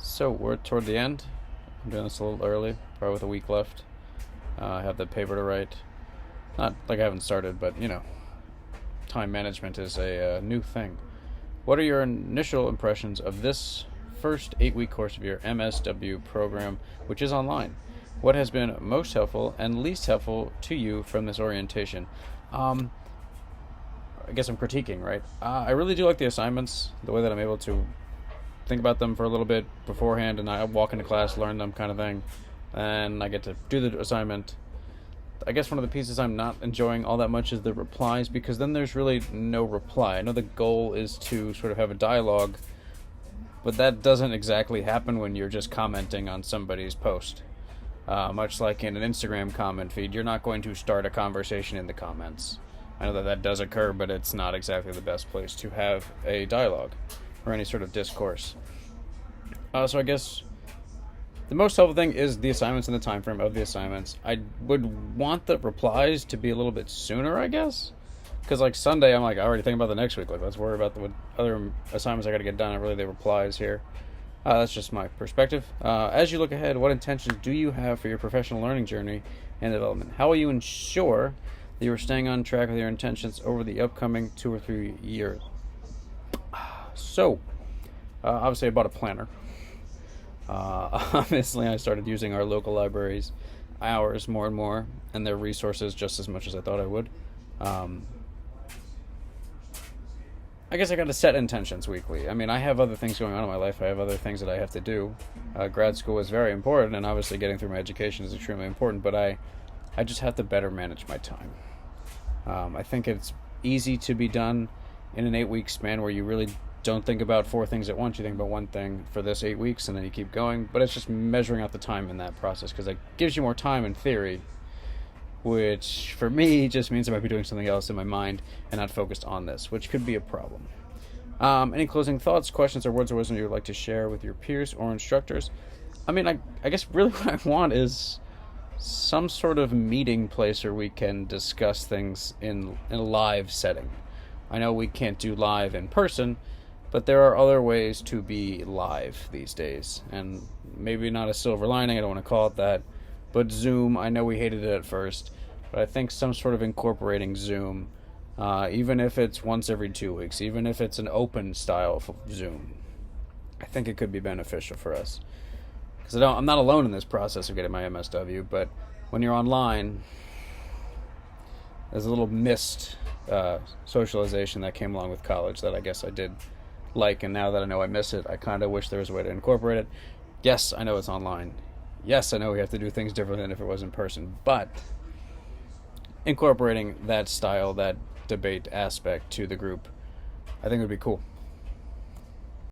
So we're toward the end. I'm doing this a little early, probably with a week left. I have the paper to write. Not like I haven't started, but time management is a new thing. What are your initial impressions of this first 8 week course of your MSW program, which is online? What has been most helpful and least helpful to you from this orientation? Um, I guess I'm critiquing, right? I really do like the assignments, the way that I'm able to think about them for a little bit beforehand, and I walk into class, learn them, kind of thing, and I get to do the assignment. I guess one of the pieces I'm not enjoying all that much is the replies, because then there's really no reply. I know the goal is to sort of have a dialogue, but that doesn't exactly happen when you're just commenting on somebody's post. Much like in an Instagram comment feed, you're not going to start a conversation in the comments. I know that that does occur, but it's not exactly the best place to have a dialogue or any sort of discourse. So I guess the most helpful thing is the assignments and the time frame of the assignments. I would want the replies to be a little bit sooner, I guess, because like Sunday, I'm like, I already think about the next week. Like, let's worry about the other assignments I got to get done. And really, the replies here. That's just my perspective. As you look ahead, what intentions do you have for your professional learning journey and development? How will you ensure that you are staying on track with your intentions over the upcoming 2 or 3 years? So, obviously, I bought a planner. Obviously, I started using our local libraries' hours more and more, and their resources just as much as I thought I would. I guess I got to set intentions weekly. I mean, I have other things going on in my life. I have other things that I have to do. Grad school is very important, and obviously getting through my education is extremely important, but I just have to better manage my time. I think it's easy to be done in an 8 week span where you really don't think about 4 things at once. You think about one thing for this 8 weeks and then you keep going. But it's just measuring out the time in that process, because it gives you more time in theory, which for me just means I might be doing something else in my mind and not focused on this, which could be a problem. Any closing thoughts, questions, or words of wisdom you would like to share with your peers or instructors? I mean, I guess really what I want is some sort of meeting place where we can discuss things in a live setting. I know we can't do live in person, but there are other ways to be live these days. And maybe not a silver lining, I don't want to call it that, but Zoom, I know we hated it at first, but I think some sort of incorporating Zoom, even if it's once every 2 weeks, even if it's an open style Zoom, I think it could be beneficial for us. Because I'm not alone in this process of getting my MSW, but when you're online, there's a little missed socialization that came along with college that I guess I did like, and now that I know I miss it, I kind of wish there was a way to incorporate it. Yes, I know it's online. Yes, I know we have to do things different than if it was in person, but incorporating that style, that debate aspect to the group, I think would be cool.